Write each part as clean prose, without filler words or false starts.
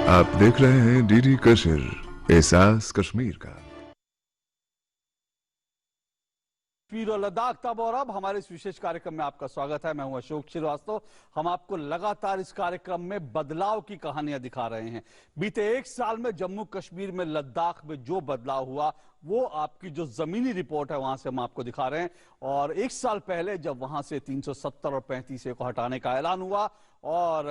आप देख रहे हैं डीडी कश्मीर, एहसास कश्मीर का। कश्मीर और लद्दाख तब और अब हमारे इस विशेष कार्यक्रम में आपका स्वागत है। मैं हूं अशोक श्रीवास्तव। हम आपको लगातार इस कार्यक्रम में बदलाव की कहानियां दिखा रहे हैं। बीते एक साल में जम्मू कश्मीर में, लद्दाख में जो बदलाव हुआ वो आपकी जो जमीनी रिपोर्ट है वहां से हम आपको दिखा रहे हैं। और एक साल पहले जब वहां से 370 और 35 को हटाने का ऐलान हुआ और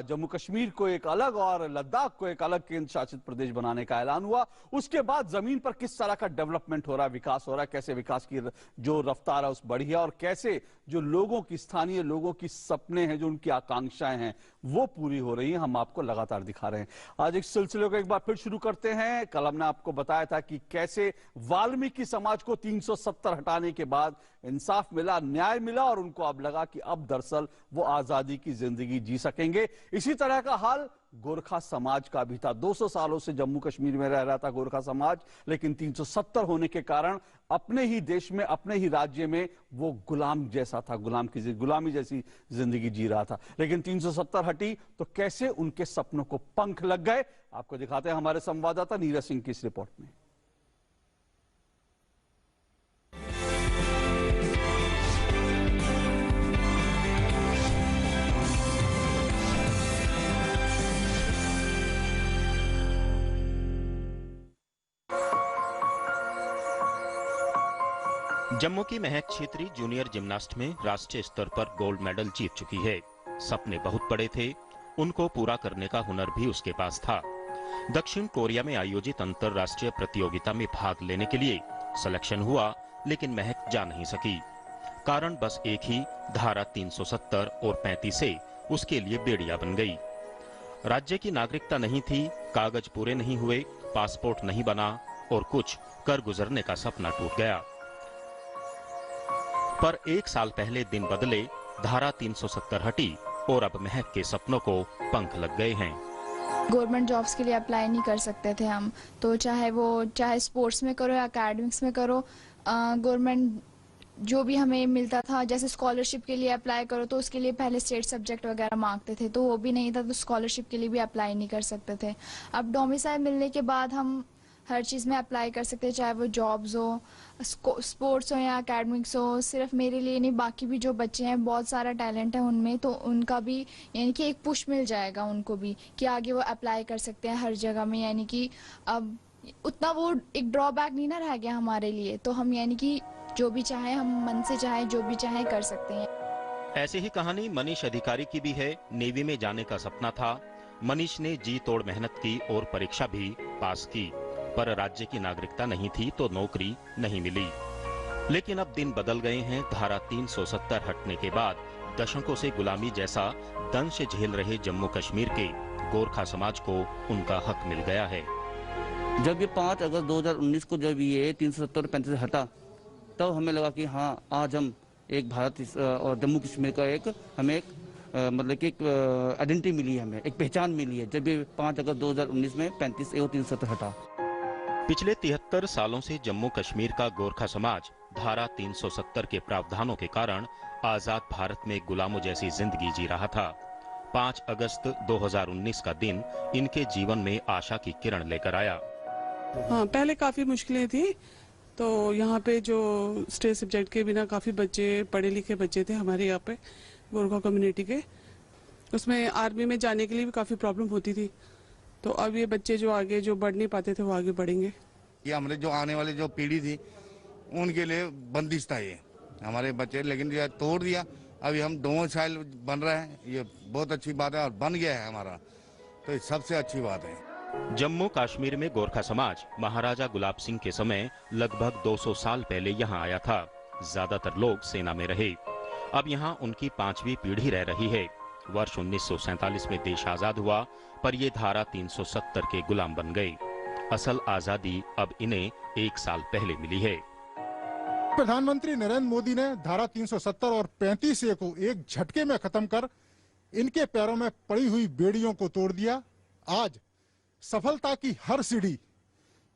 जम्मू कश्मीर को एक अलग और लद्दाख को एक अलग केंद्र शासित प्रदेश बनाने का ऐलान हुआ, उसके बाद जमीन पर किस तरह का डेवलपमेंट हो रहा है, विकास हो रहा है, कैसे विकास की जो रफ्तार है उस बढ़ी है और कैसे जो लोगों की, स्थानीय लोगों की सपने हैं, जो उनकी आकांक्षाएं हैं वो पूरी हो रही हैं, हम आपको लगातार दिखा रहे हैं। आज इस सिलसिले को एक बार फिर शुरू करते हैं। कल हमने आपको बताया था कि कैसे वाल्मीकि समाज को 370 हटाने के बाद इंसाफ मिला, न्याय मिला और उनको अब लगा कि अब दरअसल वो आजादी की जिंदगी जी सकेंगे। इसी तरह का हाल गोरखा समाज का भी था। 200 सालों से जम्मू कश्मीर में रह रहा था गोरखा समाज, लेकिन 370 होने के कारण अपने ही देश में, अपने ही राज्य में वो गुलाम जैसा था, गुलामी जैसी जिंदगी जी रहा था। लेकिन 370 हटी तो कैसे उनके सपनों को पंख लग गए, आपको दिखाते हैं हमारे संवाददाता नीरज सिंह की इस रिपोर्ट में। जम्मू की महक छेत्री जूनियर जिम्नास्ट में राष्ट्रीय स्तर पर गोल्ड मेडल जीत चुकी है। सपने बहुत बड़े थे, उनको पूरा करने का हुनर भी उसके पास था। दक्षिण कोरिया में आयोजित अंतर्राष्ट्रीय प्रतियोगिता में भाग लेने के लिए सिलेक्शन हुआ, लेकिन महक जा नहीं सकी। कारण बस एक ही, धारा 370 और 35 से उसके लिए बेड़िया बन गई। राज्य की नागरिकता नहीं थी, कागज पूरे नहीं हुए, पासपोर्ट नहीं बना और कुछ कर गुजरने का सपना टूट गया। पर एक साल पहले दिन बदले, धारा 370 हटी और अब महक के सपनों को पंख लग गए हैं। गवर्नमेंट जॉब्स के लिए अप्लाई नहीं कर सकते थे हम, तो चाहे स्पोर्ट्स में करो या एकेडमिक्स में करो, गवर्नमेंट जो भी हमें मिलता था, जैसे स्कॉलरशिप के लिए अप्लाई करो तो उसके लिए पहले स्टेट सब्जेक्ट वगैरह मांगते थे, तो वो भी नहीं था, तो स्कॉलरशिप के लिए भी अप्लाई नहीं कर सकते थे। अब डोमिसाइल मिलने के बाद हम हर चीज़ में अप्लाई कर सकते हैं, चाहे वो जॉब्स हो, स्पोर्ट्स हो या एकेडमिक्स हो। सिर्फ मेरे लिए नहीं, बाकी भी जो बच्चे हैं, बहुत सारा टैलेंट है उनमें, तो उनका भी यानी कि एक पुश मिल जाएगा उनको भी कि आगे वो अप्लाई कर सकते हैं हर जगह में। यानी कि अब उतना वो एक ड्रॉबैक नहीं ना रह गया हमारे लिए, तो हम यानी कि जो भी चाहे, हम मन से चाहे जो भी चाहे कर सकते हैं। ऐसी ही कहानी मनीष अधिकारी की भी है। नेवी में जाने का सपना था। मनीष ने जी तोड़ मेहनत की और परीक्षा भी पास की, पर राज्य की नागरिकता नहीं थी तो नौकरी नहीं मिली। लेकिन अब दिन बदल गए हैं। धारा 370 हटने के बाद दशकों से गुलामी जैसा दंश झेल रहे जम्मू कश्मीर के गोरखा समाज को उनका हक मिल गया है। जब ये 5 अगस्त 2019 को जब ये 370 35 हटा, तब हमें लगा कि हाँ, आज हम एक भारत और जम्मू कश्मीर का हमें मतलब कि एक आइडेंटिटी मिली है, हमें एक पहचान मिली है, जब ये 5 अगस्त 2019 में 35 और 370 हटा। पिछले 73 सालों से जम्मू कश्मीर का गोरखा समाज धारा 370 के प्रावधानों के कारण आजाद भारत में गुलामों जैसी जिंदगी जी रहा था। 5 अगस्त 2019 का दिन इनके जीवन में आशा की किरण लेकर आया। हाँ, पहले काफी मुश्किलें थी, तो यहाँ पे जो स्टेट सब्जेक्ट के बिना काफी बच्चे, पढ़े लिखे बच्चे थे हमारे यहाँ पे गोरखा कम्युनिटी के, उसमें आर्मी में जाने के लिए भी काफी प्रॉब्लम होती थी। तो अब ये बच्चे जो आगे जो बढ़ नहीं पाते थे वो आगे बढ़ेंगे। ये हमारे जो आने वाली जो पीढ़ी थी उनके लिए बंदिश था ये हमारे बच्चे, लेकिन ये तोड़ दिया। अभी हम डोमिसाइल बन रहे हैं, ये बहुत अच्छी बात है और बन गया है हमारा, तो ये सबसे अच्छी बात है। जम्मू कश्मीर में गोरखा समाज महाराजा गुलाब सिंह के समय लगभग 200 साल पहले यहाँ आया था। ज्यादातर लोग सेना में रहे। अब यहाँ उनकी 5वीं पीढ़ी रह रही है। वर्ष 1947 में देश आजाद हुआ, पर ये धारा 370 के गुलाम बन गए। असल आजादी अब इन्हें एक साल पहले मिली है। प्रधानमंत्री नरेंद्र मोदी ने धारा 370 और 35 को एक झटके में खत्म कर इनके पैरों में पड़ी हुई बेड़ियों को तोड़ दिया। आज सफलता की हर सीढ़ी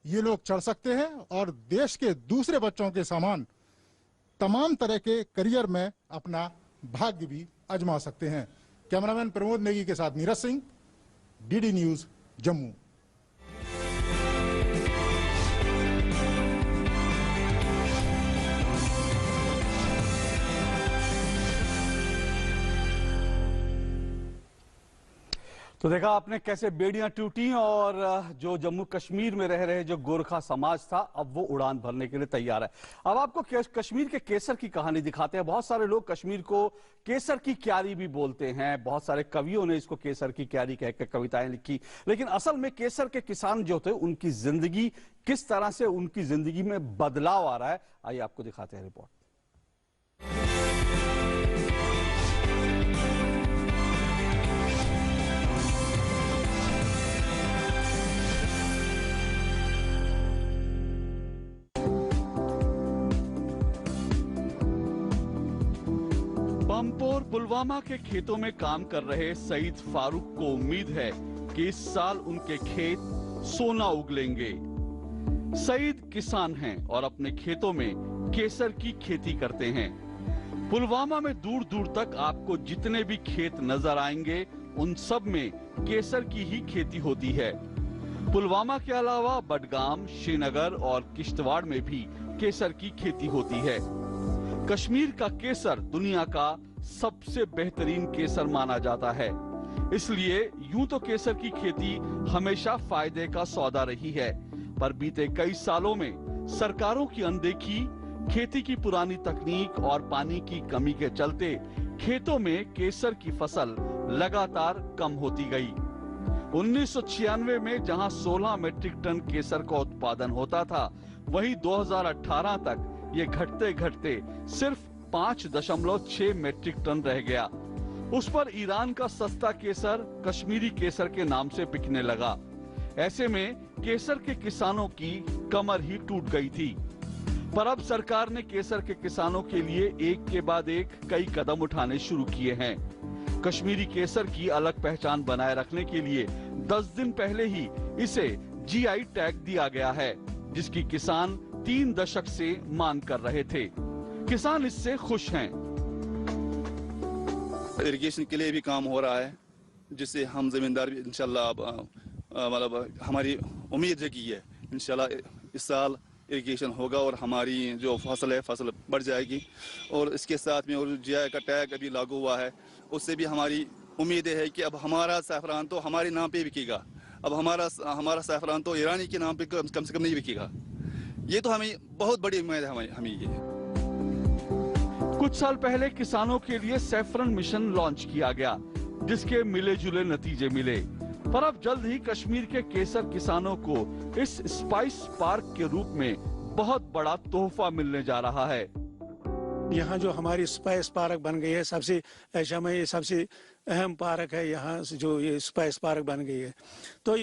ये लोग चढ़ सकते हैं और देश के दूसरे बच्चों के समान तमाम तरह के करियर में अपना भाग्य भी आजमा सकते हैं। कैमरामैन प्रमोद नेगी के साथ नीरज सिंह, डीडी न्यूज, जम्मू। तो देखा आपने कैसे बेड़ियां टूटी और जो जम्मू कश्मीर में रह रहे जो गोरखा समाज था अब वो उड़ान भरने के लिए तैयार है। अब आपको कश्मीर के केसर की कहानी दिखाते हैं। बहुत सारे लोग कश्मीर को केसर की क्यारी भी बोलते हैं, बहुत सारे कवियों ने इसको केसर की क्यारी कहकर कविताएं लिखी, लेकिन असल में केसर के किसान जो थे उनकी जिंदगी किस तरह से उनकी जिंदगी में बदलाव आ रहा है, आइए आपको दिखाते हैं रिपोर्ट। पंपोर पुलवामा के खेतों में काम कर रहे सईद फारूक को उम्मीद है कि इस साल उनके खेत सोना उगलेंगे। सईद किसान हैं और अपने खेतों में केसर की खेती करते हैं। पुलवामा में दूर दूर तक आपको जितने भी खेत नजर आएंगे उन सब में केसर की ही खेती होती है। पुलवामा के अलावा बडगाम, श्रीनगर और किश्तवाड़ में भी केसर की खेती होती है। कश्मीर का केसर दुनिया का सबसे बेहतरीन केसर माना जाता है, इसलिए यूं तो केसर की खेती हमेशा फायदे का सौदा रही है, पर बीते कई सालों में सरकारों की अनदेखी, खेती की पुरानी तकनीक और पानी की कमी के चलते खेतों में केसर की फसल लगातार कम होती गई। 1996 में जहां 16 मेट्रिक टन केसर का उत्पादन होता था, वहीं 2018 तक ये घटते घटते सिर्फ 5.6 मेट्रिक टन रह गया। उस पर ईरान का सस्ता केसर कश्मीरी केसर के नाम से बिकने लगा। ऐसे में केसर के किसानों की कमर ही टूट गई थी। पर अब सरकार ने केसर के किसानों के लिए एक के बाद एक कई कदम उठाने शुरू किए हैं। कश्मीरी केसर की अलग पहचान बनाए रखने के लिए 10 दिन पहले ही इसे जीआई टैग दिया गया है, जिसकी किसान 3 दशक से मांग कर रहे थे। किसान इससे खुश हैं। इरिगेशन के लिए भी काम हो रहा है, जिससे हम जमींदार भी इंशाल्लाह मतलब हमारी उम्मीद जगी है इंशाल्लाह इस साल इरिगेशन होगा और हमारी जो फसल है फसल बढ़ जाएगी। और इसके साथ में और जीआई का टैग अभी लागू हुआ है, उससे भी हमारी उम्मीद है कि अब हमारा सैफरान तो हमारे नाम पे बिकेगा। अब हमारा सैफरान तो ईरानी के नाम पे कम से कम नहीं बिकेगा। ये तो हमें बहुत बड़ी उम्मीद है हमें ये। कुछ साल पहले किसानों के लिए सैफरन मिशन लॉन्च किया गया, जिसके मिले जुले नतीजे मिले। पर अब जल्द ही कश्मीर के केसर किसानों को इस स्पाइस पार्क के रूप में बहुत बड़ा तोहफा मिलने जा रहा है। यहाँ जो हमारी स्पाइस पार्क बन गई है, सबसे एशिया में ये सबसे अहम पार्क है। यहाँ जो ये स्पाइस पार्क बन गई है, तो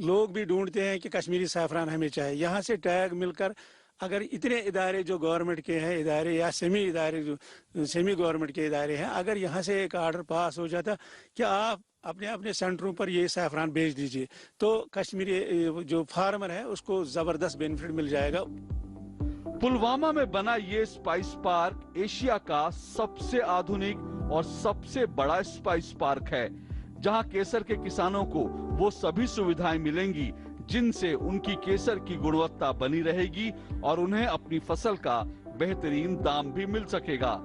लोग भी ढूंढते हैं कि कश्मीरी सैफरान हमें चाहिए। यहाँ से टैग मिलकर अगर इतने इदारे जो गवर्नमेंट के हैं इदारे या सेमी गवर्नमेंट के इदारे हैं, अगर यहाँ से एक ऑर्डर पास हो जाता कि आप अपने अपने सेंटरों पर ये सैफरान भेज दीजिए, तो कश्मीरी जो फार्मर है उसको जबरदस्त बेनिफिट मिल जाएगा। पुलवामा में बना ये स्पाइस पार्क एशिया का सबसे आधुनिक और सबसे बड़ा स्पाइस पार्क है, जहां केसर के किसानों को वो सभी सुविधाएं मिलेंगी जिनसे उनकी केसर की गुणवत्ता बनी रहेगी और उन्हें अपनी फसल का बेहतरीन दाम भी मिल सकेगा।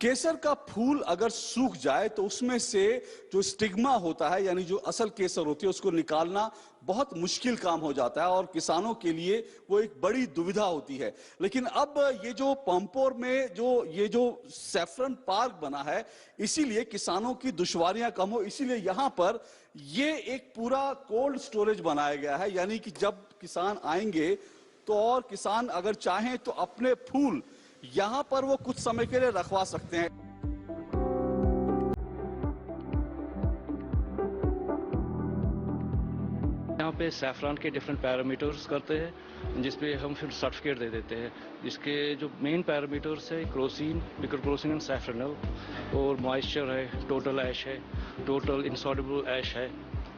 केसर का फूल अगर सूख जाए तो उसमें से जो स्टिग्मा होता है, यानी जो असल केसर होती है, उसको निकालना बहुत मुश्किल काम हो जाता है और किसानों के लिए वो एक बड़ी दुविधा होती है। लेकिन अब ये जो पंपोर में ये जो सैफरन पार्क बना है, इसीलिए किसानों की दुश्वारियां कम हो, इसीलिए यहाँ पर ये एक पूरा कोल्ड स्टोरेज बनाया गया है। यानी कि जब किसान आएंगे तो और किसान अगर चाहें तो अपने फूल यहाँ पर वो कुछ समय के लिए रखवा सकते हैं। यहाँ पे सैफरान के डिफरेंट पैरामीटर्स करते हैं, जिसपे हम फिर सर्टिफिकेट दे देते हैं। जिसके जो मेन पैरामीटर्स है क्रोसिन, पिकरक्रोसिन एंड सैफरनल, और मॉइस्चर है, टोटल ऐश है, टोटल इंसॉल्युबल ऐश है,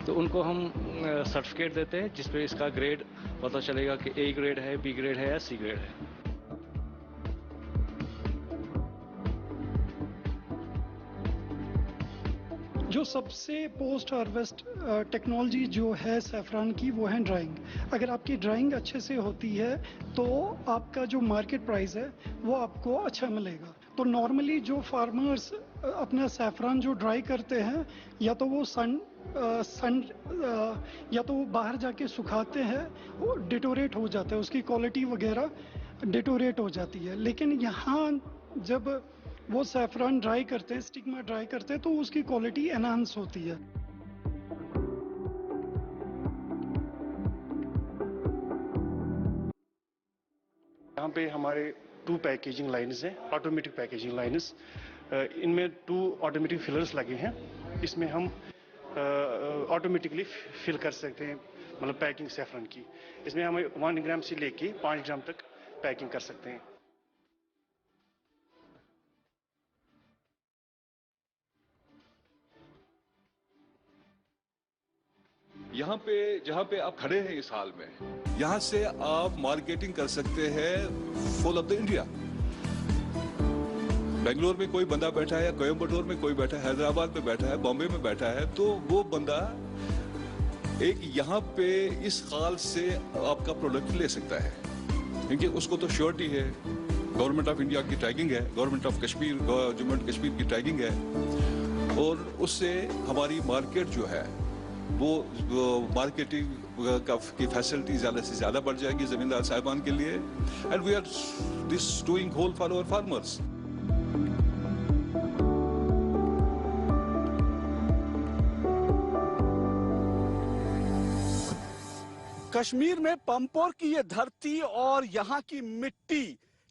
तो उनको हम सर्टिफिकेट देते हैं, जिसपे इसका ग्रेड पता चलेगा कि ए ग्रेड है, बी ग्रेड है या सी ग्रेड है। जो सबसे पोस्ट हार्वेस्ट टेक्नोलॉजी जो है सैफरान की वो है ड्राइंग। अगर आपकी ड्राइंग अच्छे से होती है तो आपका जो मार्केट प्राइस है वो आपको अच्छा मिलेगा। तो नॉर्मली जो फार्मर्स अपना सैफरान जो ड्राई करते हैं या तो वो या तो वो बाहर जाके सुखाते हैं, वो डिटोरेट हो जाता है, उसकी क्वालिटी वगैरह डिटोरेट हो जाती है। लेकिन यहाँ जब वो सैफरान ड्राई करते हैं, स्टिग्मा ड्राई करते हैं, तो उसकी क्वालिटी एनहांस होती है। यहाँ पे हमारे 2 पैकेजिंग लाइन्स हैं, ऑटोमेटिक पैकेजिंग लाइन्स। इनमें 2 ऑटोमेटिक फिलर्स लगे हैं। इसमें हम ऑटोमेटिकली फिल कर सकते हैं, मतलब पैकिंग सैफरन की। इसमें हम 1 ग्राम से लेके 5 ग्राम तक पैकिंग कर सकते हैं। यहाँ पे जहाँ पे आप खड़े हैं इस हाल में, यहाँ से आप मार्केटिंग कर सकते हैं full of the India. Bangalore में कोई बंदा बैठा है, या कोयम्बटूर में कोई बैठा है, हैदराबाद में बैठा है, बॉम्बे में बैठा है, तो वो बंदा एक यहाँ पे इस खाल से आपका प्रोडक्ट ले सकता है, क्योंकि उसको तो श्योरिटी है, गवर्नमेंट ऑफ इंडिया की टैगिंग है, government of Kashmir, Jammu and Kashmir की टैगिंग है, और उससे हमारी मार्केट जो है वो मार्केटिंग की फैसिलिटी ज़्यादा से ज़्यादा बढ़ जाएगी ज़मींदार साहिबान के लिए। And we are this doing whole for our farmers. Kashmir में पंपोर की ये धरती और यहाँ की मिट्टी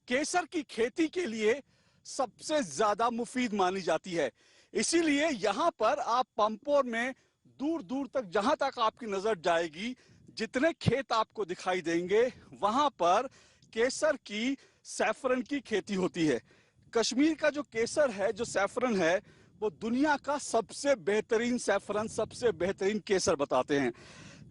केसर की खेती के लिए सबसे ज्यादा मुफीद मानी जाती है। इसीलिए यहाँ पर आप पंपोर में दूर दूर तक, जहां तक आपकी नजर जाएगी, जितने खेत आपको दिखाई देंगे, वहां पर केसर की, सैफरन की खेती होती है। कश्मीर का जो केसर है, जो सैफरन है, वो दुनिया का सबसे बेहतरीन सैफरन, सबसे बेहतरीन केसर बताते हैं।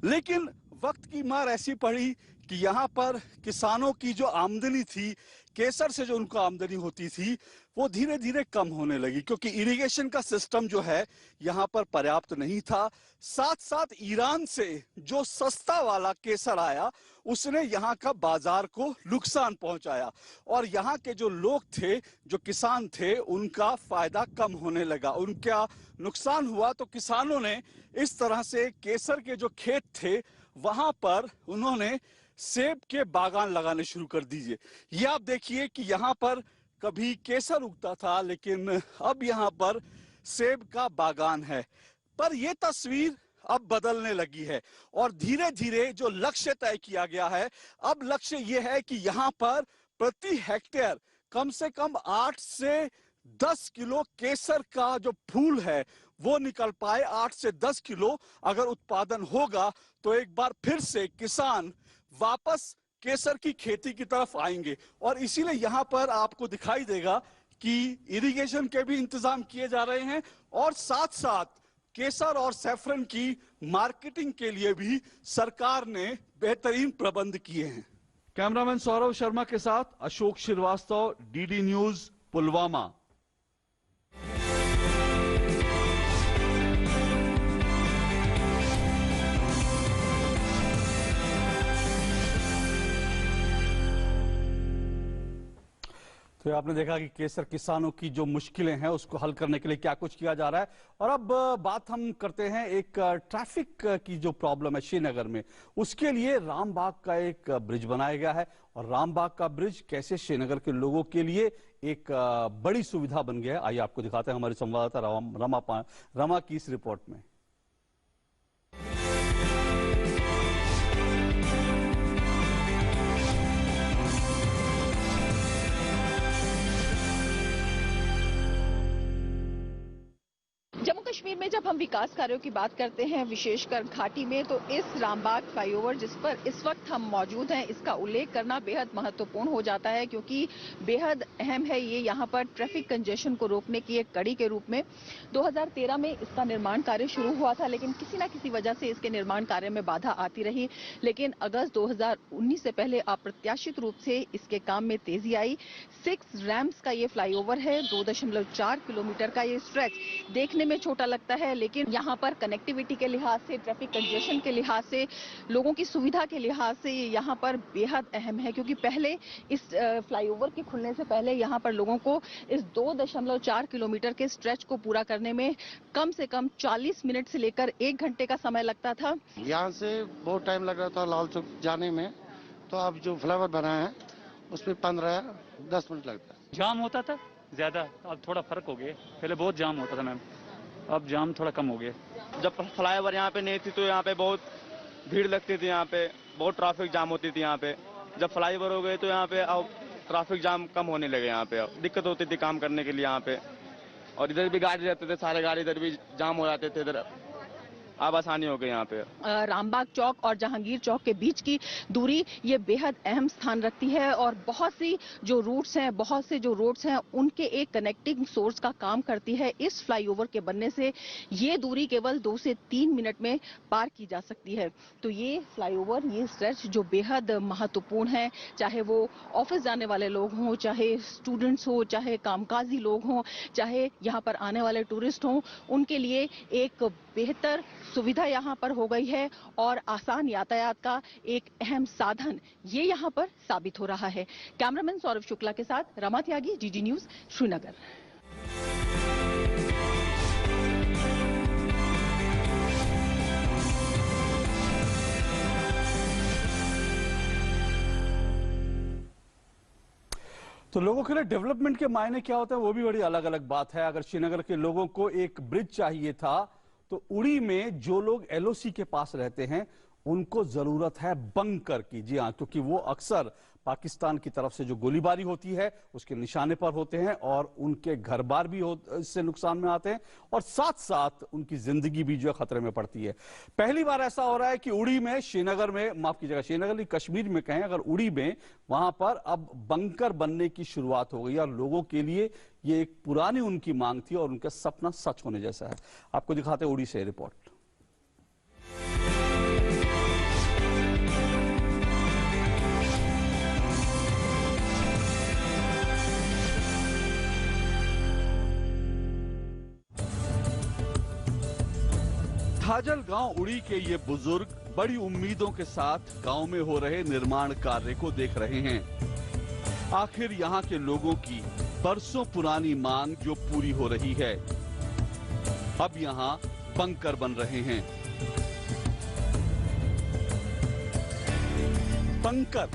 लेकिन वक्त की मार ऐसी पड़ी कि यहाँ पर किसानों की जो आमदनी थी, केसर से जो उनको आमदनी होती थी, वो धीरे धीरे कम होने लगी, क्योंकि इरिगेशन का सिस्टम जो है यहाँ पर पर्याप्त नहीं था। साथ साथ ईरान से जो सस्ता वाला केसर आया, उसने यहाँ का बाजार को नुकसान पहुंचाया, और यहाँ के जो लोग थे, जो किसान थे, उनका फायदा कम होने लगा, उनका नुकसान हुआ। तो किसानों ने इस तरह से केसर के जो खेत थे, वहां पर उन्होंने सेब के बागान लगाने शुरू कर दीजिए। ये आप देखिए कि यहाँ पर कभी केसर उगता था, लेकिन अब यहाँ पर सेब का बागान है। पर यह तस्वीर अब बदलने लगी है, और धीरे धीरे जो लक्ष्य तय किया गया है, अब लक्ष्य यह है कि यहाँ पर प्रति हेक्टेयर कम से कम 8 से 10 किलो केसर का जो फूल है वो निकल पाए। 8 से 10 किलो अगर उत्पादन होगा तो एक बार फिर से किसान वापस केसर की खेती की तरफ आएंगे। और इसीलिए यहाँ पर आपको दिखाई देगा कि इरिगेशन के भी इंतजाम किए जा रहे हैं, और साथ साथ केसर और सैफरन की मार्केटिंग के लिए भी सरकार ने बेहतरीन प्रबंध किए हैं। कैमरामैन सौरभ शर्मा के साथ अशोक श्रीवास्तव, डीडी न्यूज, पुलवामा। तो आपने देखा कि केसर किसानों की जो मुश्किलें हैं उसको हल करने के लिए क्या कुछ किया जा रहा है। और अब बात हम करते हैं एक ट्रैफिक की जो प्रॉब्लम है श्रीनगर में, उसके लिए रामबाग का एक ब्रिज बनाया गया है, और रामबाग का ब्रिज कैसे श्रीनगर के लोगों के लिए एक बड़ी सुविधा बन गया है, आइए आपको दिखाते हैं हमारे संवाददाता रमा की इस रिपोर्ट में। जम्मू कश्मीर में जब हम विकास कार्यों की बात करते हैं, विशेषकर घाटी में, तो इस रामबाग फ्लाईओवर जिस पर इस वक्त हम मौजूद हैं, इसका उल्लेख करना बेहद महत्वपूर्ण हो जाता है, क्योंकि बेहद अहम है ये यहाँ पर ट्रैफिक कंजेशन को रोकने की एक कड़ी के रूप में। 2013 में इसका निर्माण कार्य शुरू हुआ था, लेकिन किसी न किसी वजह से इसके निर्माण कार्य में बाधा आती रही। लेकिन अगस्त 2019 से पहले अप्रत्याशित रूप से इसके काम में तेजी आई। 6 रैम्प्स का ये फ्लाईओवर है, 2.4 किलोमीटर का ये स्ट्रेच देखने में छोटा लगता है, लेकिन यहाँ पर कनेक्टिविटी के लिहाज से, ट्रैफिक कंजेशन के लिहाज से, लोगों की सुविधा के लिहाज से यहाँ पर बेहद अहम है, क्योंकि पहले इस फ्लाईओवर के खुलने से पहले यहाँ पर लोगों को इस 2.4 किलोमीटर के स्ट्रेच को पूरा करने में कम से कम 40 मिनट से लेकर 1 घंटे का समय लगता था। यहाँ से बहुत टाइम लग रहा था लाल चौक जाने में, तो अब जो फ्लाईओवर बना है उसमें 15-10 मिनट लगता है। जाम होता था ज्यादा, अब थोड़ा फर्क हो गया। पहले बहुत जाम होता था मैम, अब जाम थोड़ा कम हो गया। जब फ्लाईओवर यहाँ पे नहीं थी तो यहाँ पे बहुत भीड़ लगती थी, यहाँ पे बहुत ट्रैफिक जाम होती थी यहाँ पे। जब फ्लाईओवर हो गए तो यहाँ पे अब ट्रैफिक जाम कम होने लगे। यहाँ पे अब दिक्कत होती थी काम करने के लिए यहाँ पे, और इधर भी गाड़ी रहते थे, सारे गाड़ी इधर भी जाम हो जाते थे। इधर अब आसानी हो गई यहाँ पे। रामबाग चौक और जहांगीर चौक के बीच की दूरी ये बेहद अहम स्थान रखती है, और बहुत सी जो रूट्स हैं, बहुत से जो रोड्स हैं, उनके एक कनेक्टिंग सोर्स का काम करती है। इस फ्लाईओवर के बनने से ये दूरी केवल 2 से 3 मिनट में पार की जा सकती है। तो ये फ्लाईओवर, ये स्ट्रेच जो बेहद महत्वपूर्ण है, चाहे वो ऑफिस जाने वाले लोग हों, चाहे स्टूडेंट्स हो, चाहे कामकाजी लोग हों, चाहे यहाँ पर आने वाले टूरिस्ट हों, उनके लिए एक बेहतर सुविधा यहाँ पर हो गई है और आसान यातायात का एक अहम साधन ये यहाँ पर साबित हो रहा है। कैमरामैन सौरभ शुक्ला के साथ रमा त्यागी, जीडी न्यूज, श्रीनगर। तो लोगों के लिए डेवलपमेंट के मायने क्या होते हैं वो भी बड़ी अलग अलग बात है। अगर श्रीनगर के लोगों को एक ब्रिज चाहिए था तो उड़ी में जो लोग एलओसी के पास रहते हैं उनको जरूरत है बंकर की। जी हाँ, क्योंकि वो अक्सर पाकिस्तान की तरफ से जो गोलीबारी होती है उसके निशाने पर होते हैं और उनके घर बार भी इससे नुकसान में आते हैं और साथ साथ उनकी जिंदगी भी जो है खतरे में पड़ती है। पहली बार ऐसा हो रहा है कि उड़ी में, श्रीनगर में, माफ कीजिएगा, श्रीनगर नहीं, कश्मीर में कहें, अगर उड़ी में, वहां पर अब बंकर बनने की शुरुआत हो गई और लोगों के लिए ये एक पुरानी उनकी मांग थी और उनका सपना सच होने जैसा है। आपको दिखाते हैं उड़ी से रिपोर्ट। थाजल गांव उड़ी के ये बुजुर्ग बड़ी उम्मीदों के साथ गांव में हो रहे निर्माण कार्य को देख रहे हैं। आखिर यहां के लोगों की बरसों पुरानी मांग जो पूरी हो रही है। अब यहां बंकर बन रहे हैं। बंकर,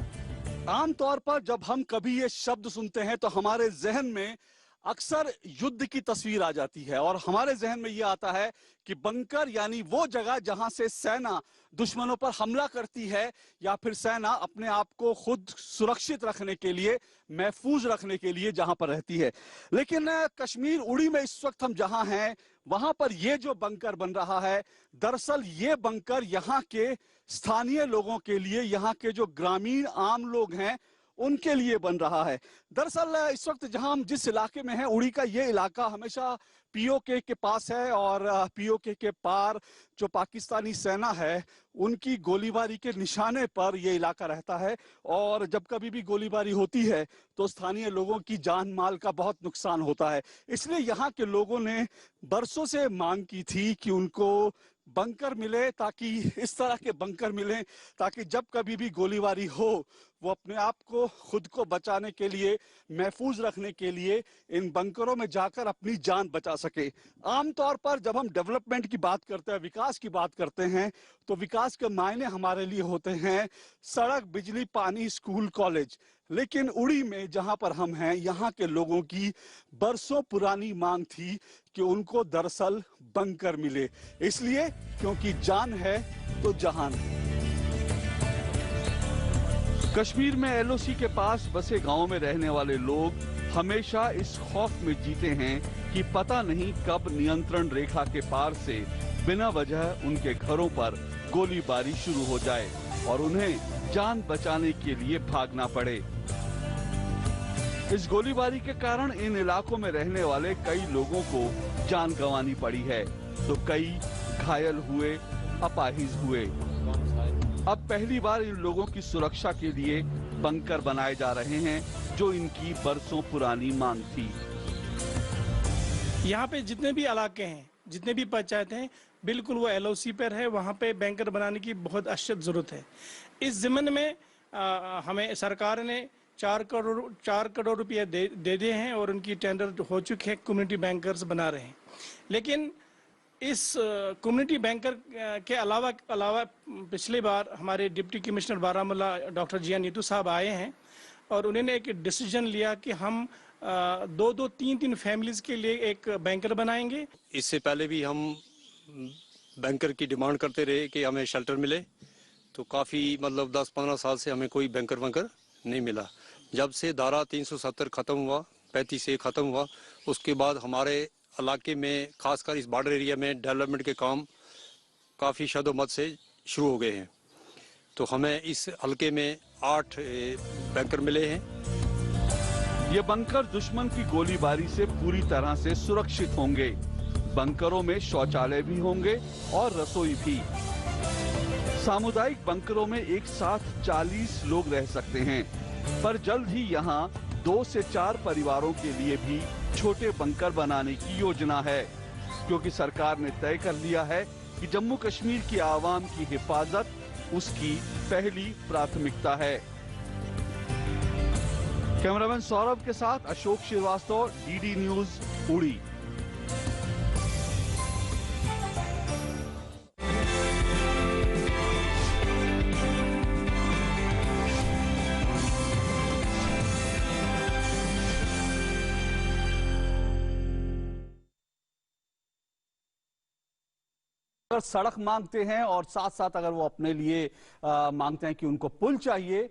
आमतौर पर जब हम कभी ये शब्द सुनते हैं तो हमारे जहन में अक्सर युद्ध की तस्वीर आ जाती है और हमारे जहन में यह आता है कि बंकर यानी वो जगह जहां से सेना दुश्मनों पर हमला करती है या फिर सेना अपने आप को खुद सुरक्षित रखने के लिए, महफूज रखने के लिए जहां पर रहती है। लेकिन कश्मीर उड़ी में इस वक्त हम जहां हैं वहां पर ये जो बंकर बन रहा है, दरअसल ये बंकर यहाँ के स्थानीय लोगों के लिए, यहाँ के जो ग्रामीण आम लोग हैं उनके लिए बन रहा है। दरअसल इस वक्त जहां हम जिस इलाके में हैं, उड़ी का ये इलाका हमेशा पीओके के पास है और पीओके के पार जो पाकिस्तानी सेना है उनकी गोलीबारी के निशाने पर यह इलाका रहता है और जब कभी भी गोलीबारी होती है तो स्थानीय लोगों की जान माल का बहुत नुकसान होता है। इसलिए यहाँ के लोगों ने बरसों से मांग की थी कि उनको बंकर मिले, ताकि इस तरह के बंकर मिले ताकि जब कभी भी गोलीबारी हो वो अपने आप को, खुद को बचाने के लिए, महफूज रखने के लिए इन बंकरों में जाकर अपनी जान बचा सके। आमतौर पर जब हम डेवलपमेंट की बात करते हैं, विकास की बात करते हैं, तो विकास के मायने हमारे लिए होते हैं सड़क, बिजली, पानी, स्कूल, कॉलेज। लेकिन उड़ी में जहां पर हम हैं, यहाँ के लोगों की बरसों पुरानी मांग थी कि उनको दरअसल बंकर मिले, इसलिए क्योंकि जान है तो जहान है। कश्मीर में एलओसी के पास बसे गांव में रहने वाले लोग हमेशा इस खौफ में जीते हैं कि पता नहीं कब नियंत्रण रेखा के पार से बिना वजह उनके घरों पर गोलीबारी शुरू हो जाए और उन्हें जान बचाने के लिए भागना पड़े। इस गोलीबारी के कारण इन इलाकों में रहने वाले कई लोगों को जान गंवानी पड़ी है तो कई घायल हुए, अपाहिज हुए। अब पहली बार इन लोगों की सुरक्षा के लिए बंकर बनाए जा रहे हैं जो इनकी बरसों पुरानी मांग थी। यहाँ पे जितने भी इलाके हैं जितने भी पंचायत हैं बिल्कुल वो LOC पर है, वहाँ पे बैंकर बनाने की बहुत अशद ज़रूरत है। इस ज़मीन में हमें सरकार ने 4 करोड़ रुपये दे दिए हैं और उनकी टेंडर हो चुके हैं, कम्युनिटी बैंकर्स बना रहे हैं। लेकिन इस कम्युनिटी बैंकर के अलावा पिछली बार हमारे डिप्टी कमिश्नर बारामूला डॉक्टर जिया नीतू साहब आए हैं और उन्होंने एक डिसीजन लिया कि हम 2-3 फैमिलीज के लिए एक बैंकर बनाएंगे। इससे पहले भी हम बैंकर की डिमांड करते रहे कि हमें शेल्टर मिले, तो काफ़ी मतलब 10-15 साल से हमें कोई बैंकर नहीं मिला। जब से धारा 370 ख़त्म हुआ, 35 से ख़त्म हुआ, उसके बाद हमारे इलाके में खासकर इस बॉर्डर एरिया में डेवलपमेंट के काम काफ़ी शदोमत से शुरू हो गए हैं। तो हमें इस हलके में 8 बैंकर मिले हैं। ये बंकर दुश्मन की गोलीबारी से पूरी तरह से सुरक्षित होंगे। बंकरों में शौचालय भी होंगे और रसोई भी। सामुदायिक बंकरों में एक साथ 40 लोग रह सकते हैं, पर जल्द ही यहाँ 2 से 4 परिवारों के लिए भी छोटे बंकर बनाने की योजना है, क्योंकि सरकार ने तय कर लिया है कि जम्मू कश्मीर की आवाम की हिफाजत उसकी पहली प्राथमिकता है। कैमरामैन सौरभ के साथ अशोक श्रीवास्तव, DD न्यूज, उड़ी। अगर सड़क मांगते हैं और साथ साथ अगर वो अपने लिए मांगते हैं कि उनको पुल चाहिए,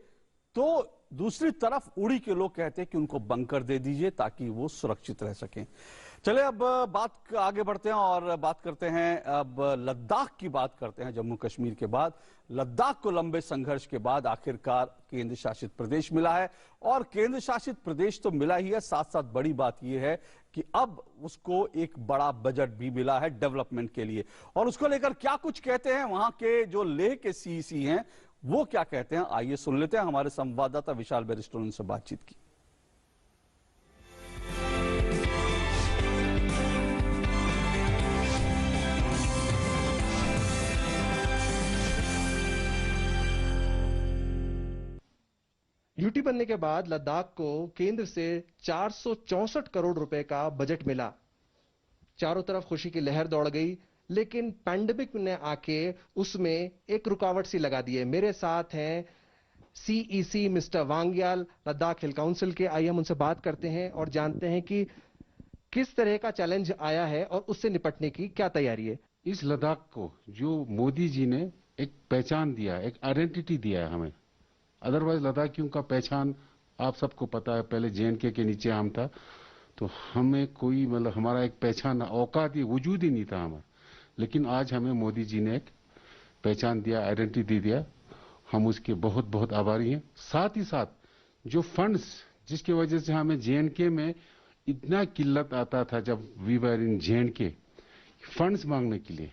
तो दूसरी तरफ उड़ी के लोग कहते हैं कि उनको बंकर दे दीजिए ताकि वो सुरक्षित रह सकें। चले अब बात आगे बढ़ते हैं और बात करते हैं अब लद्दाख की बात करते हैं। जम्मू कश्मीर के बाद लद्दाख को लंबे संघर्ष के बाद आखिरकार केंद्र शासित प्रदेश मिला है, और केंद्र शासित प्रदेश तो मिला ही है, साथ साथ बड़ी बात यह है कि अब उसको एक बड़ा बजट भी मिला है डेवलपमेंट के लिए। और उसको लेकर क्या कुछ कहते हैं वहां के जो लेह के CEC हैं, वो क्या कहते हैं, आइए सुन लेते हैं। हमारे संवाददाता विशाल बैरिस्टर उनसे बातचीत की। यूटी बनने के बाद लद्दाख को केंद्र से 464 करोड़ रुपए का बजट मिला। चारों तरफ खुशी की लहर दौड़ गई, लेकिन पैंडेमिक ने आके उसमें एक रुकावट सी लगा दी है। मेरे साथ हैं CEC मिस्टर वांग्याल लद्दाख हिल काउंसिल के। आइए हम उनसे बात करते हैं और जानते हैं कि किस तरह का चैलेंज आया है और उससे निपटने की क्या तैयारी है। इस लद्दाख को जो मोदी जी ने एक पहचान दिया, एक आइडेंटिटी दिया है हमें। अदरवाइज लद्दाखियों का पहचान आप सबको पता है, पहले JNK के नीचे हम था, तो हमें कोई मतलब हमारा एक पहचान औकात ही वजूद ही नहीं था हमारा। लेकिन आज हमें मोदी जी ने एक पहचान दिया, आइडेंटिटी दिया, हम उसके बहुत बहुत आभारी हैं। साथ ही साथ जो फंड्स जिसकी वजह से हमें JNK में इतना किल्लत आता था जब we were in JNK, funds मांगने के लिए,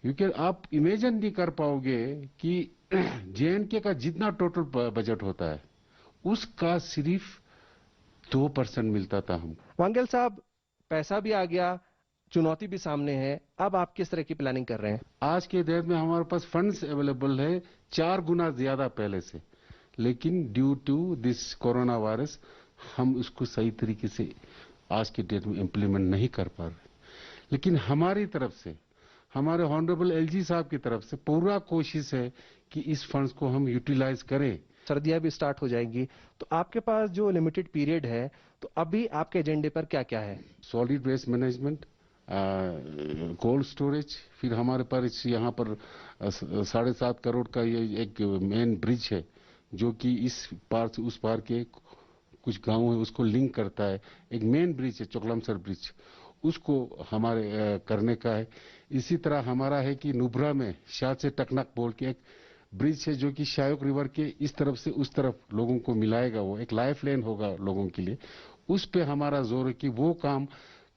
क्योंकि आप इमेजिन नहीं कर पाओगे कि JNK का जितना टोटल बजट होता है उसका सिर्फ 2% मिलता था हम। वांगेल साहब, पैसा भी आ गया, चुनौती भी सामने है, अब आप किस तरह की प्लानिंग कर रहे हैं? आज के डेट में हमारे पास फंड्स अवेलेबल है 4 गुना ज्यादा पहले से, लेकिन due to this corona virus हम उसको सही तरीके से आज के डेट में इम्प्लीमेंट नहीं कर पा रहे। लेकिन हमारी तरफ से, हमारे ऑनरेबल LG साहब की तरफ से पूरा कोशिश है कि इस फंड्स को हम यूटिलाइज करें। सर्दियां भी स्टार्ट हो जाएंगी, तो आपके पास जो लिमिटेड पीरियड है, तो अभी आपके एजेंडे पर क्या क्या है? Solid waste management, cold storage, फिर हमारे पास यहाँ पर 7.5 करोड़ का ये एक मेन ब्रिज है जो कि इस पार से उस पार के कुछ गांव है उसको लिंक करता है। एक मेन ब्रिज है चोकलामसर ब्रिज, उसको हमारे करने का है। इसी तरह हमारा है कि नुब्रा में शाद से टकनक बोल के एक ब्रिज है जो कि शायोक रिवर के इस तरफ से उस तरफ लोगों को मिलाएगा, वो एक लाइफ लाइन होगा लोगों के लिए। उस पे हमारा जोर है कि वो काम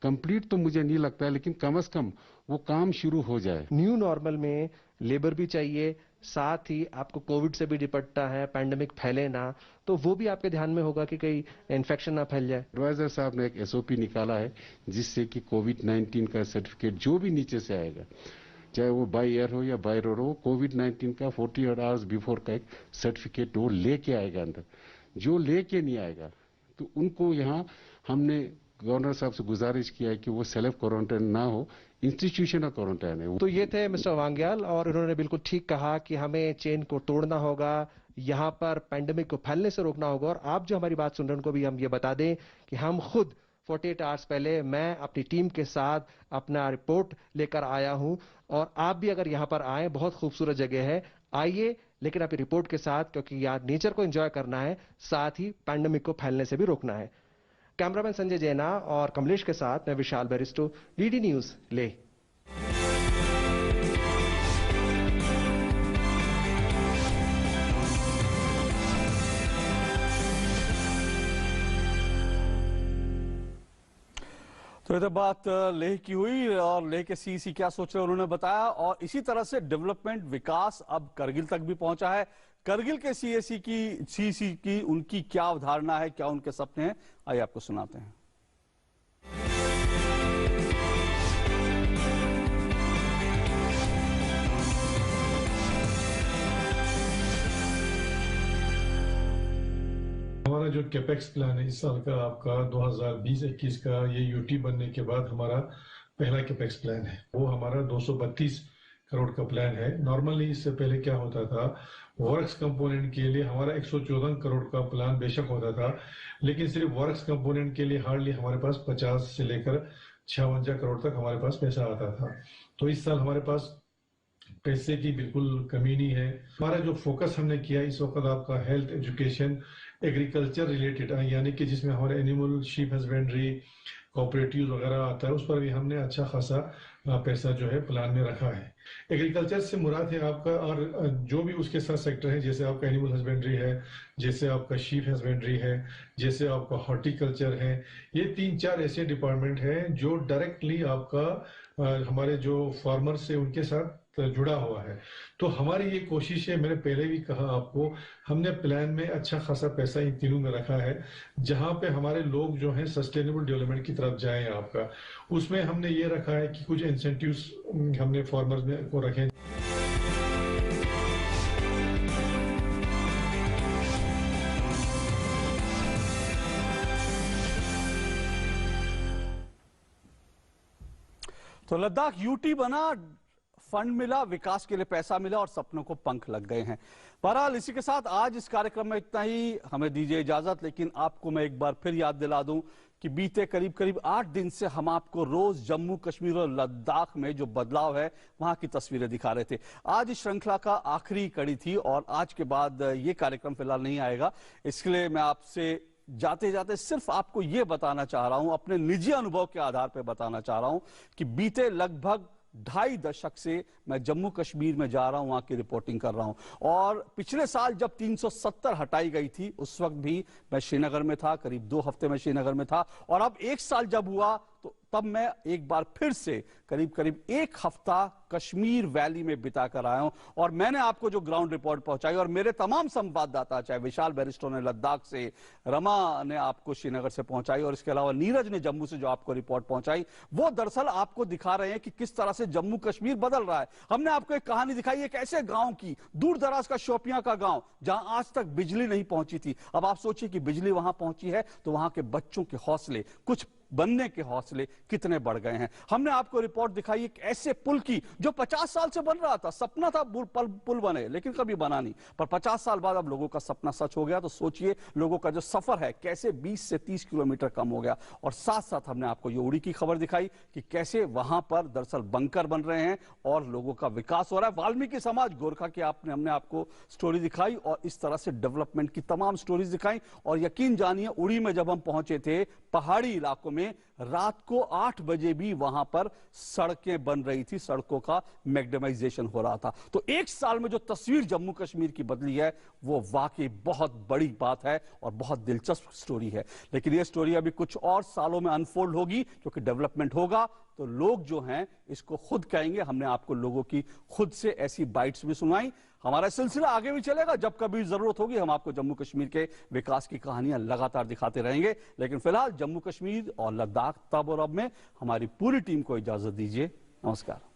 कंप्लीट तो मुझे नहीं लगता है, लेकिन कम से कम वो काम शुरू हो जाए। न्यू नॉर्मल में लेबर भी चाहिए, साथ ही आपको कोविड से भी निपटना है, पैंडेमिक फैले ना, तो वो भी आपके ध्यान में होगा कि कहीं इन्फेक्शन ना फैल जाए। एडवाइजर साहब ने एक एसओपी निकाला है जिससे कि कोविड-19 का सर्टिफिकेट जो भी नीचे से आएगा, चाहे वो बाई एयर हो या बाई रोड हो, कोविड-19 का 48 आवर्स बिफोर का एक सर्टिफिकेट वो लेके आएगा अंदर। जो लेके नहीं आएगा तो उनको यहाँ हमने गवर्नर साहब से गुजारिश किया है कि वो सेल्फ क्वारंटाइन ना हो, इंस्टीट्यूशनल क्वारंटाइन है। तो ये थे मिस्टर वांग्याल और उन्होंने बिल्कुल ठीक कहा कि हमें चेन को तोड़ना होगा, यहाँ पर पैंडेमिक को फैलने से रोकना होगा। और आप जो हमारी बात सुन रहे हैं उनको भी हम ये बता दें कि हम खुद 48 आवर्स पहले मैं अपनी टीम के साथ अपना रिपोर्ट लेकर आया हूं, और आप भी अगर यहाँ पर आए, बहुत खूबसूरत जगह है, आइए, लेकिन अपनी रिपोर्ट के साथ, क्योंकि यहाँ नेचर को एंजॉय करना है, साथ ही पैंडेमिक को फैलने से भी रोकना है। कैमरामैन संजय जैना और कमलेश के साथ मैं विशाल बैरिस्टो, डीडी न्यूज ले। तो ये तो बात लेह की हुई और लेह के सीसी क्या सोच रहे हैं उन्होंने बताया, और इसी तरह से डेवलपमेंट विकास अब करगिल तक भी पहुंचा है। करगिल के सीसी की उनकी क्या अवधारणा है, क्या उनके सपने हैं, आइए आपको सुनाते हैं। हमारा जो कैपेक्स प्लान है इस साल का, आपका 2020-21 का, ये यूटी बनने के बाद हमारा पहला कैपेक्स प्लान है। वो हमारा 232 करोड़ का प्लान है। नॉर्मली इससे पहले क्या होता था, वर्क्स कंपोनेंट के लिए हमारा 114 करोड़ का प्लान बेशक होता था, लेकिन सिर्फ वर्क्स कंपोनेंट के लिए हार्डली हमारे पास 50 से लेकर 56 करोड़ तक हमारे पास पैसा आता था। तो इस साल हमारे पास पैसे की बिल्कुल कमी नहीं है। हमारा जो फोकस हमने किया इस वक्त आपका हेल्थ, एजुकेशन, एग्रीकल्चर रिलेटेड, यानी कि जिसमें हमारे एनिमल, शीप हस्बेंड्री, कोऑपरेटिव वगैरह आता है, उस पर भी हमने अच्छा खासा पैसा जो है प्लान में रखा है। एग्रीकल्चर से मुराद है आपका, और जो भी उसके साथ सेक्टर है, जैसे आपका एनिमल हस्बेंड्री है, जैसे आपका शीप हस्बेंड्री है, जैसे आपका हॉर्टिकल्चर है, ये 3-4 ऐसे डिपार्टमेंट हैं जो डायरेक्टली आपका हमारे जो फार्मर्स से उनके साथ जुड़ा हुआ है। तो हमारी ये कोशिश है, मैंने पहले भी कहा आपको, हमने प्लान में अच्छा खासा पैसा इन तीनों में रखा है, जहां पे हमारे लोग जो हैं सस्टेनेबल डेवलपमेंट की तरफ जाएं आपका। उसमें हमने ये रखा है कि कुछ इंसेंटिव्स हमने फार्मर्स में को रखे। तो लद्दाख यूटी बना, फंड मिला, विकास के लिए पैसा मिला और सपनों को पंख लग गए हैं। बहरहाल इसी के साथ आज इस कार्यक्रम में इतना ही, हमें दीजिए इजाजत। लेकिन आपको मैं एक बार फिर याद दिला दूं कि बीते करीब 8 दिन से हम आपको रोज जम्मू कश्मीर और लद्दाख में जो बदलाव है वहां की तस्वीरें दिखा रहे थे। आज इस श्रृंखला का आखिरी कड़ी थी और आज के बाद ये कार्यक्रम फिलहाल नहीं आएगा। इसके लिए मैं आपसे जाते जाते सिर्फ आपको ये बताना चाह रहा हूं, अपने निजी अनुभव के आधार पर बताना चाह रहा हूं कि बीते लगभग 2.5 दशक से मैं जम्मू कश्मीर में जा रहा हूं, वहां की रिपोर्टिंग कर रहा हूं। और पिछले साल जब 370 हटाई गई थी उस वक्त भी मैं श्रीनगर में था, करीब 2 हफ्ते में श्रीनगर में था। और अब 1 साल जब हुआ तो तब मैं एक बार फिर से करीब 1 हफ्ता कश्मीर वैली में बिता कर आया हूं। और मैंने आपको जो ग्राउंड रिपोर्ट पहुंचाई, और मेरे तमाम संवाददाता, चाहे विशाल बैरिस्टो ने लद्दाख से, रमा ने आपको श्रीनगर से पहुंचाई, और इसके अलावा नीरज ने जम्मू से जो आपको रिपोर्ट पहुंचाई, वो दरअसल आपको दिखा रहे हैं कि किस तरह से जम्मू कश्मीर बदल रहा है। हमने आपको एक कहानी दिखाई, एक ऐसे गांव की, दूर दराज का शोपियां का गांव, जहां आज तक बिजली नहीं पहुंची थी। अब आप सोचिए कि बिजली वहां पहुंची है तो वहां के बच्चों के हौसले, कुछ बनने के हौसले कितने बढ़ गए हैं। हमने आपको रिपोर्ट दिखाई एक ऐसे पुल की जो 50 साल से बन रहा था, सपना था पुल बने, लेकिन कभी बना नहीं, पर 50 साल बाद अब लोगों का सपना सच हो गया। तो सोचिए लोगों का जो सफर है कैसे 20 से 30 किलोमीटर कम हो गया। और साथ साथ हमने आपको ये उड़ी की खबर दिखाई कि कैसे वहां पर दरअसल बंकर बन रहे हैं और लोगों का विकास हो रहा है। वाल्मीकि समाज गोरखा की हमने आपको स्टोरी दिखाई और इस तरह से डेवलपमेंट की तमाम स्टोरीज दिखाई। और यकीन जानिए, उड़ी में जब हम पहुंचे थे, पहाड़ी इलाकों में रात को 8 बजे भी वहां पर सड़कें बन रही थी, सड़कों का मैग्नेमाइजेशन हो रहा था। तो एक साल में जो तस्वीर जम्मू कश्मीर की बदली है वो वाकई बहुत बड़ी बात है और बहुत दिलचस्प स्टोरी है। लेकिन ये स्टोरी अभी कुछ और सालों में अनफोल्ड होगी, क्योंकि डेवलपमेंट होगा तो लोग जो हैं इसको खुद कहेंगे। हमने आपको लोगों की खुद से ऐसी बाइट्स भी सुनाई। हमारा सिलसिला आगे भी चलेगा, जब कभी जरूरत होगी हम आपको जम्मू कश्मीर के विकास की कहानियां लगातार दिखाते रहेंगे। लेकिन फिलहाल जम्मू कश्मीर और लद्दाख तब और अब में हमारी पूरी टीम को इजाजत दीजिए। नमस्कार।